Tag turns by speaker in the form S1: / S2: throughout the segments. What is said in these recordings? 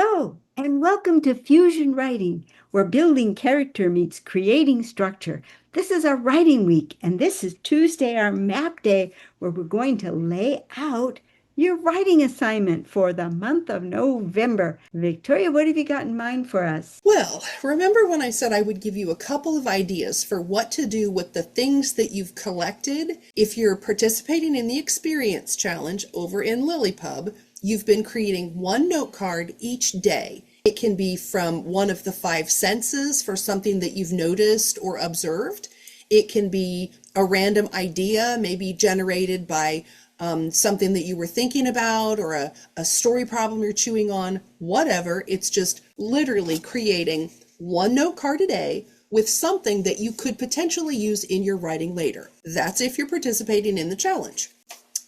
S1: Hello, and welcome to Fusion Writing, where building character meets creating structure. This is our writing week, and this is Tuesday, our map day, where we're going to lay out your writing assignment for the month of November. Victoria, what have you got in mind for us?
S2: Well, remember when I said I would give you a couple of ideas for what to do with the things that you've collected? If you're participating in the experience challenge over in LiLLiPub, you've been creating one note card each day. It can be from one of the 5 senses for something that you've noticed or observed. It can be a random idea, maybe generated by something that you were thinking about, or a story problem you're chewing on, whatever. It's just literally creating one note card a day with something that you could potentially use in your writing later. That's if you're participating in the challenge.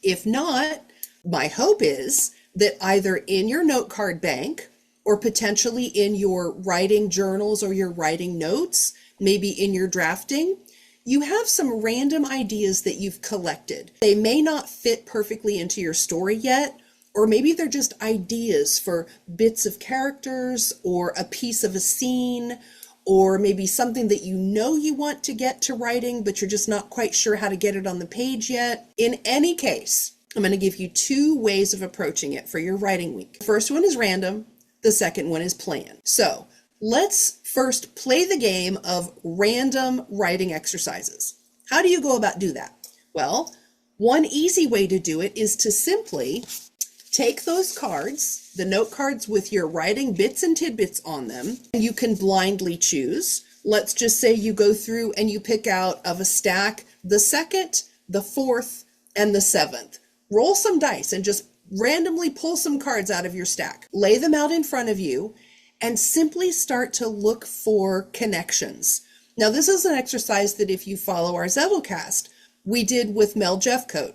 S2: If not, my hope is that either in your note card bank or potentially in your writing journals or your writing notes, maybe in your drafting, you have some random ideas that you've collected. They may not fit perfectly into your story yet, or maybe they're just ideas for bits of characters or a piece of a scene, or maybe something that you know you want to get to writing, but you're just not quite sure how to get it on the page yet. In any case, I'm going to give you 2 ways of approaching it for your writing week. The first one is random. The second one is planned. So let's first play the game of random writing exercises. How do you go about do that? Well, one easy way to do it is to simply take those cards, the note cards with your writing bits and tidbits on them, and you can blindly choose. Let's just say you go through and you pick out of a stack the 2nd, the 4th, and the 7th. Roll some dice and just randomly pull some cards out of your stack. Lay them out in front of you and simply start to look for connections. Now, this is an exercise that if you follow our Zettelkasten, we did with Mel Jeffcoat.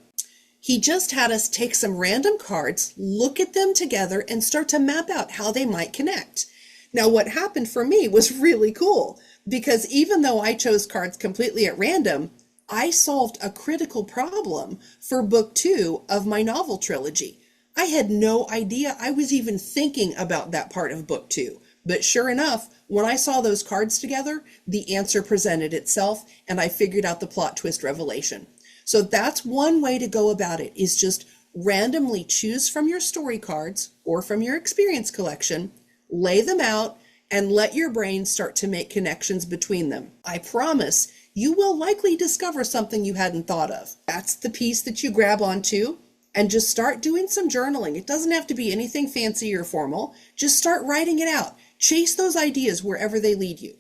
S2: He just had us take some random cards, look at them together, and start to map out how they might connect. Now, what happened for me was really cool, because even though I chose cards completely at random, I solved a critical problem for book 2 of my novel trilogy. I had no idea I was even thinking about that part of book 2. But sure enough, when I saw those cards together, the answer presented itself, and I figured out the plot twist revelation. So that's one way to go about it, is just randomly choose from your story cards or from your experience collection, lay them out, and let your brain start to make connections between them. I promise you will likely discover something you hadn't thought of. That's the piece that you grab onto and just start doing some journaling. It doesn't have to be anything fancy or formal. Just start writing it out. Chase those ideas wherever they lead you.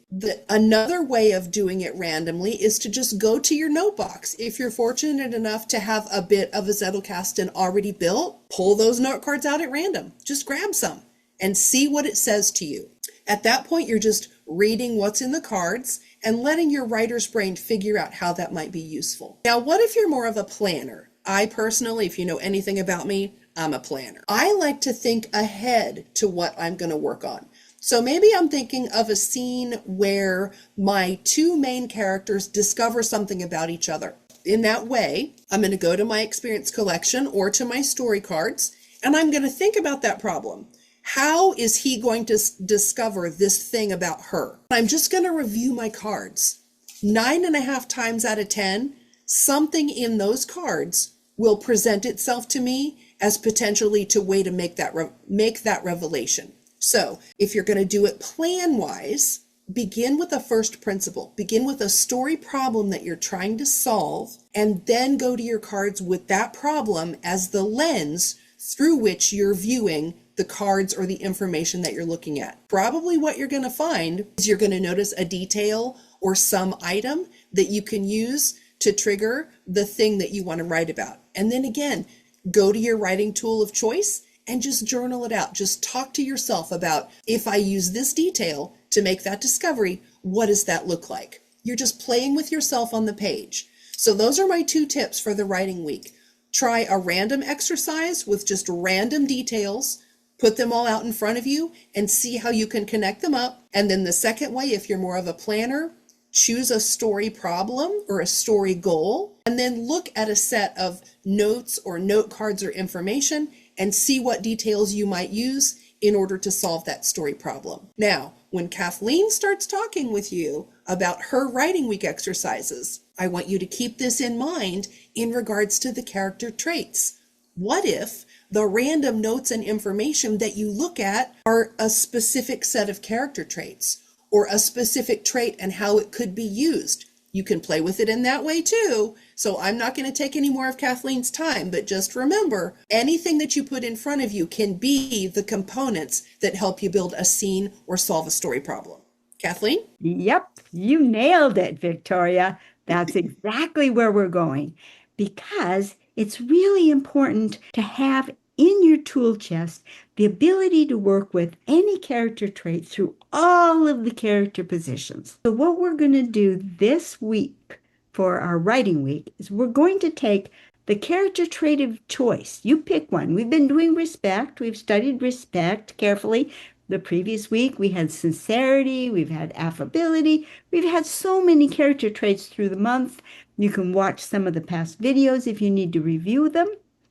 S2: Another way of doing it randomly is to just go to your note box. If you're fortunate enough to have a bit of a Zettelkasten already built, pull those note cards out at random. Just grab some and see what it says to you. At that point, you're just reading what's in the cards and letting your writer's brain figure out how that might be useful. Now, what if you're more of a planner? I personally, if you know anything about me, I'm a planner. I like to think ahead to what I'm going to work on. So maybe I'm thinking of a scene where my 2 main characters discover something about each other. In that way, I'm going to go to my experience collection or to my story cards, and I'm going to think about that problem. How is he going to discover this thing about her? I'm just going to review my cards. 9.5 times out of 10, something in those cards will present itself to me as potentially a way to make that revelation. So if you're going to do it plan-wise, begin with a first principle. Begin with a story problem that you're trying to solve, and then go to your cards with that problem as the lens through which you're viewing the cards or the information that you're looking at. Probably what you're going to find is you're going to notice a detail or some item that you can use to trigger the thing that you want to write about. And then again, go to your writing tool of choice and just journal it out. Just talk to yourself about, if I use this detail to make that discovery, what does that look like? You're just playing with yourself on the page. So those are my 2 tips for the writing week. Try a random exercise with just random details. Put them all out in front of you and see how you can connect them up. And then the second way, if you're more of a planner, choose a story problem or a story goal, and then look at a set of notes or note cards or information and see what details you might use in order to solve that story problem. Now, when Kathleen starts talking with you about her writing week exercises, I want you to keep this in mind in regards to the character traits. What if the random notes and information that you look at are a specific set of character traits or a specific trait and how it could be used? You can play with it in that way too. So I'm not going to take any more of Kathleen's time, but just remember, anything that you put in front of you can be the components that help you build a scene or solve a story problem. Kathleen?
S1: Yep, you nailed it, Victoria. That's exactly where we're going because it's really important to have in your tool chest the ability to work with any character trait through all of the character positions. So what we're going to do this week for our writing week is we're going to take the character trait of choice. You pick one. We've been doing respect. We've studied respect carefully. The previous week, we had sincerity, we've had affability, we've had so many character traits through the month. You can watch some of the past videos if you need to review them.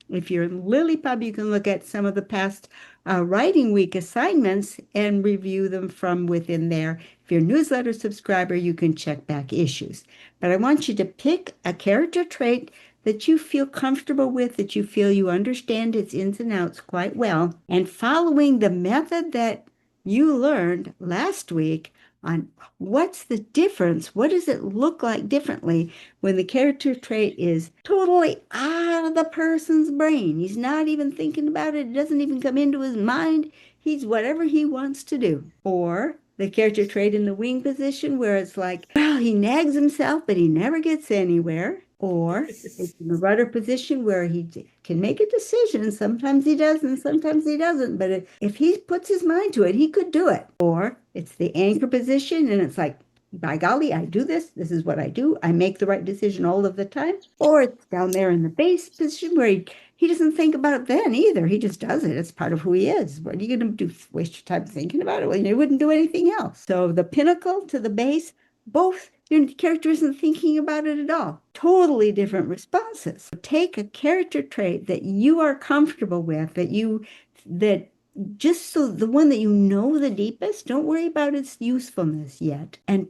S1: If you're in LiLLiPub, you can look at some of the past writing week assignments and review them from within there. If you're a newsletter subscriber, you can check back issues. But I want you to pick a character trait that you feel comfortable with, that you feel you understand its ins and outs quite well, and following the method that you learned last week on what's the difference, what does it look like differently when the character trait is totally out of the person's brain. He's not even thinking about it. It doesn't even come into his mind. He's whatever he wants to do. Or the character trait in the wing position where it's like, well, he nags himself, but he never gets anywhere. Or it's in the rudder position where he can make a decision. Sometimes he does and sometimes he doesn't. But if he puts his mind to it, he could do it. Or it's the anchor position and it's like, by golly, I do this. This is what I do. I make the right decision all of the time. Or it's down there in the base position where he doesn't think about it then either. He just does it. It's part of who he is. What are you going to do? Waste your time thinking about it? Well, you wouldn't do anything else. So the pinnacle to the base, both your character isn't thinking about it at all. Totally different responses. Take a character trait that you are comfortable with, that just so the one that you know the deepest, don't worry about its usefulness yet, and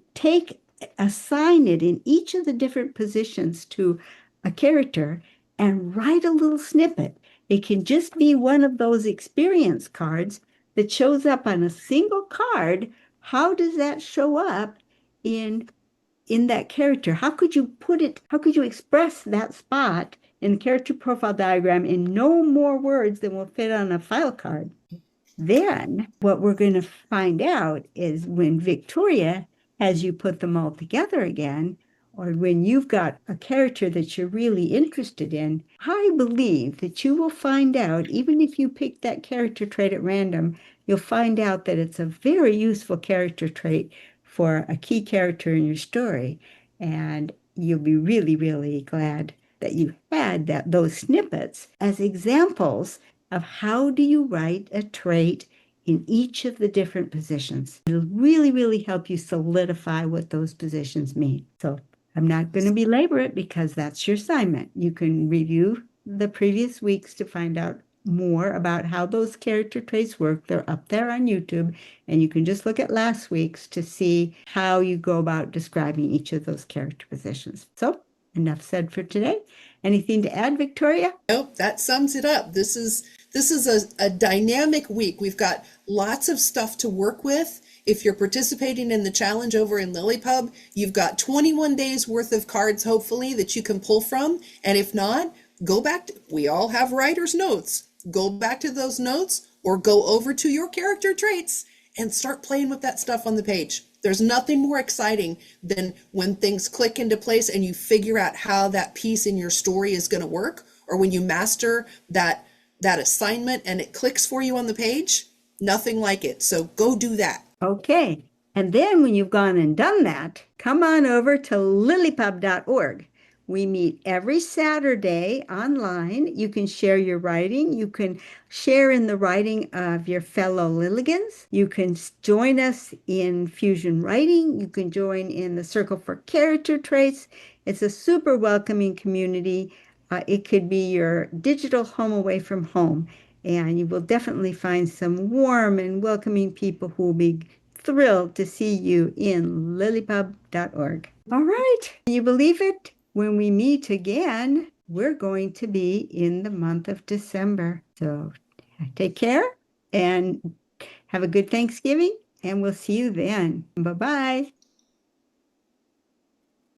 S1: assign it in each of the different positions to a character and write a little snippet. It can just be one of those experience cards that shows up on a single card. How does that show up in that character? How could you express that spot in the character profile diagram in no more words than will fit on a file card? Then what we're going to find out is when Victoria has you put them all together again, or when you've got a character that you're really interested in, I believe that you will find out, even if you pick that character trait at random, you'll find out that it's a very useful character trait for a key character in your story. And you'll be really, really glad that you had those snippets as examples of how do you write a trait in each of the different positions. It'll really, really help you solidify what those positions mean. So I'm not going to belabor it because that's your assignment. You can review the previous weeks to find out more about how those character traits work. They're up there on YouTube, and you can just look at last week's to see how you go about describing each of those character positions. So enough said for today. Anything to add, Victoria?
S2: Nope, that sums it up. This is a dynamic week. We've got lots of stuff to work with. If you're participating in the challenge over in LiLLiPub, you've got 21 days worth of cards, hopefully, that you can pull from. And if not, go back we all have writer's notes. Go back to those notes or go over to your character traits and start playing with that stuff on the page. There's nothing more exciting than when things click into place and you figure out how that piece in your story is going to work, or when you master that assignment and it clicks for you on the page. Nothing like it. So go do that.
S1: Okay. And then when you've gone and done that, come on over to lillipub.org. We meet every Saturday online. You can share your writing. You can share in the writing of your fellow Lilligans. You can join us in Fusion Writing. You can join in the Circle for Character Traits. It's a super welcoming community. It could be your digital home away from home. And you will definitely find some warm and welcoming people who will be thrilled to see you in LiLLiPub.org. All right, can you believe it? When we meet again, we're going to be in the month of December. So take care and have a good Thanksgiving, and we'll see you then. Bye-bye.